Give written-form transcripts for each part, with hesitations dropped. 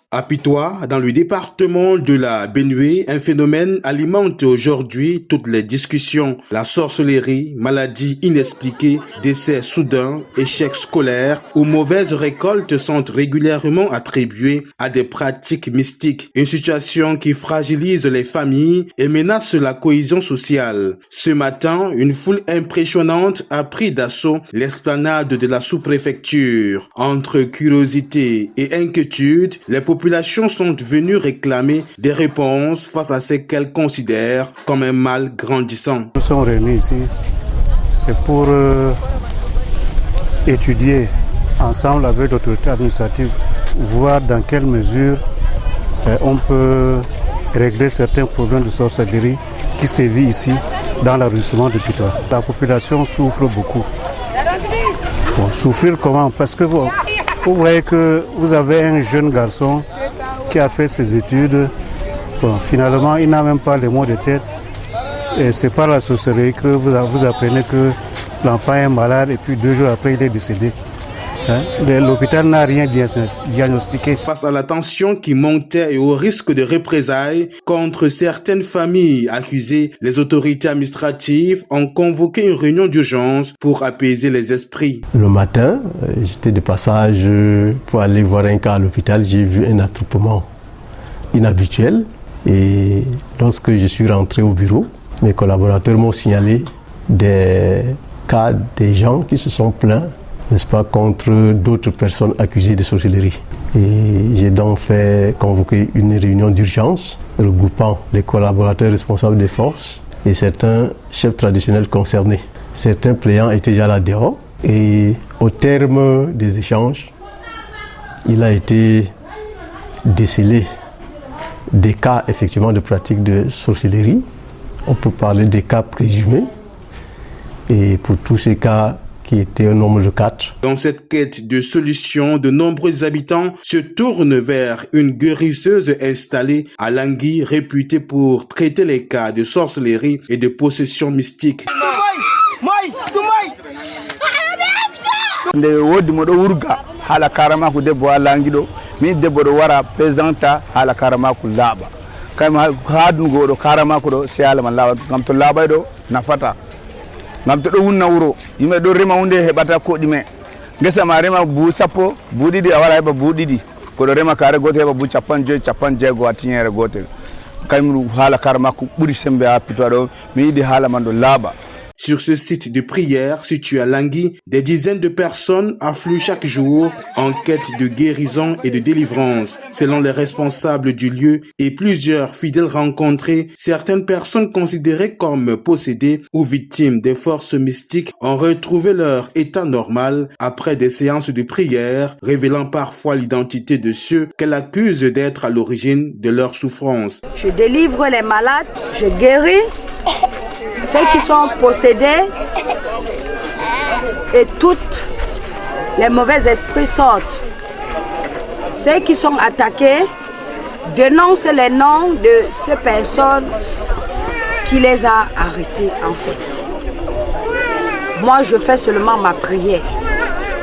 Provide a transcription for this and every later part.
À Pitois, dans le département de la Benue, un phénomène alimente aujourd'hui toutes les discussions. La sorcellerie, maladie inexpliquée, décès soudains, échecs scolaires ou mauvaises récoltes sont régulièrement attribués à des pratiques mystiques. Une situation qui fragilise les familles et menace la cohésion sociale. Ce matin, une foule impressionnante a pris d'assaut l'esplanade de la sous-préfecture. Entre curiosité et inquiétude, les populations sont venues réclamer des réponses face à ce qu'elles considèrent comme un mal grandissant. Nous sommes réunis ici, c'est pour étudier ensemble avec l'autorité administrative, voir dans quelle mesure on peut régler certains problèmes de sorcellerie qui sévit ici dans l'arrondissement de Pitois. La population souffre beaucoup. Bon, souffrir comment? Parce que bon, vous voyez que vous avez un jeune garçon qui a fait ses études. Bon, finalement, il n'a même pas les mots de tête. Et c'est par la sorcellerie que vous apprenez que l'enfant est malade et puis 2 jours après, il est décédé. L'hôpital n'a rien diagnostiqué. Face à la tension qui montait et au risque de représailles contre certaines familles accusées, les autorités administratives ont convoqué une réunion d'urgence pour apaiser les esprits. Le matin, j'étais de passage pour aller voir un cas à l'hôpital. J'ai vu un attroupement inhabituel. Et lorsque je suis rentré au bureau, mes collaborateurs m'ont signalé des cas des gens qui se sont plaints, n'est-ce pas, contre d'autres personnes accusées de sorcellerie. Et j'ai donc fait convoquer une réunion d'urgence regroupant les collaborateurs responsables des forces et certains chefs traditionnels concernés. Certains plaignants étaient déjà là dehors et au terme des échanges, il a été décelé des cas effectivement de pratique de sorcellerie. On peut parler des cas présumés et pour tous ces cas qui était un nombre de 4. Dans cette quête de solutions, de nombreux habitants se tournent vers une guérisseuse installée à Langui, réputée pour traiter les cas de sorcellerie et de possession mystique. ngam to ɗo wunna wuro yimɓe ɗo rema hunde heɓata ko ɗime ngesa ma rema buu sappo buu ɗiɗi a wara heɓa buu ɗiɗi koɗo rema kare goto heɓa buu capan jeego a tiñere gotel kañum haala karama ko ɓuri sembe ha Pitois ɗo mi yiɗi haala man ɗo laaɓa. Sur ce site de prière situé à Langui, des dizaines de personnes affluent chaque jour en quête de guérison et de délivrance. Selon les responsables du lieu et plusieurs fidèles rencontrés, certaines personnes considérées comme possédées ou victimes des forces mystiques ont retrouvé leur état normal après des séances de prière, révélant parfois l'identité de ceux qu'elles accusent d'être à l'origine de leur souffrance. Je délivre les malades, je guéris ceux qui sont possédés et toutes les mauvais esprits sortent. Ceux qui sont attaqués dénoncent les noms de ces personnes qui les a arrêtés en fait. Moi je fais seulement ma prière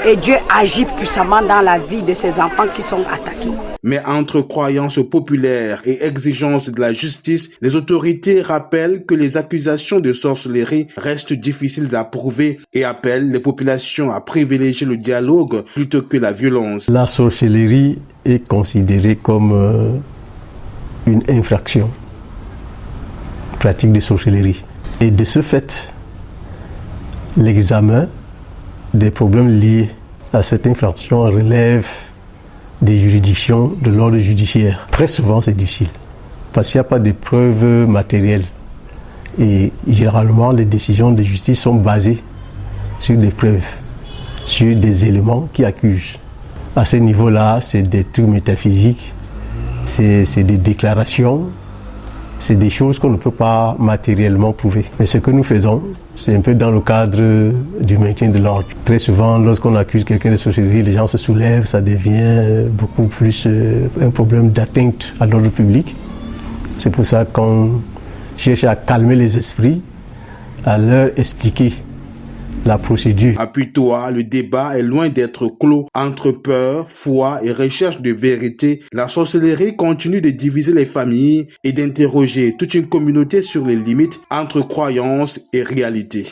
et Dieu agit puissamment dans la vie de ces enfants qui sont attaqués. Mais entre croyances populaires et exigences de la justice, les autorités rappellent que les accusations de sorcellerie restent difficiles à prouver et appellent les populations à privilégier le dialogue plutôt que la violence. La sorcellerie est considérée comme une infraction, pratique de sorcellerie. Et de ce fait, l'examen des problèmes liés à cette infraction relève des juridictions de l'ordre judiciaire. Très souvent, c'est difficile parce qu'il n'y a pas de preuves matérielles. Et généralement, les décisions de justice sont basées sur des preuves, sur des éléments qui accusent. À ce niveau-là, c'est des trucs métaphysiques, c'est des déclarations, c'est des choses qu'on ne peut pas matériellement prouver. Mais ce que nous faisons, c'est un peu dans le cadre du maintien de l'ordre. Très souvent, lorsqu'on accuse quelqu'un de sorcellerie, les gens se soulèvent, ça devient beaucoup plus un problème d'atteinte à l'ordre public. C'est pour ça qu'on cherche à calmer les esprits, à leur expliquer la procédure. Appuie-toi, le débat est loin d'être clos. Entre peur, foi et recherche de vérité, la sorcellerie continue de diviser les familles et d'interroger toute une communauté sur les limites entre croyance et réalité.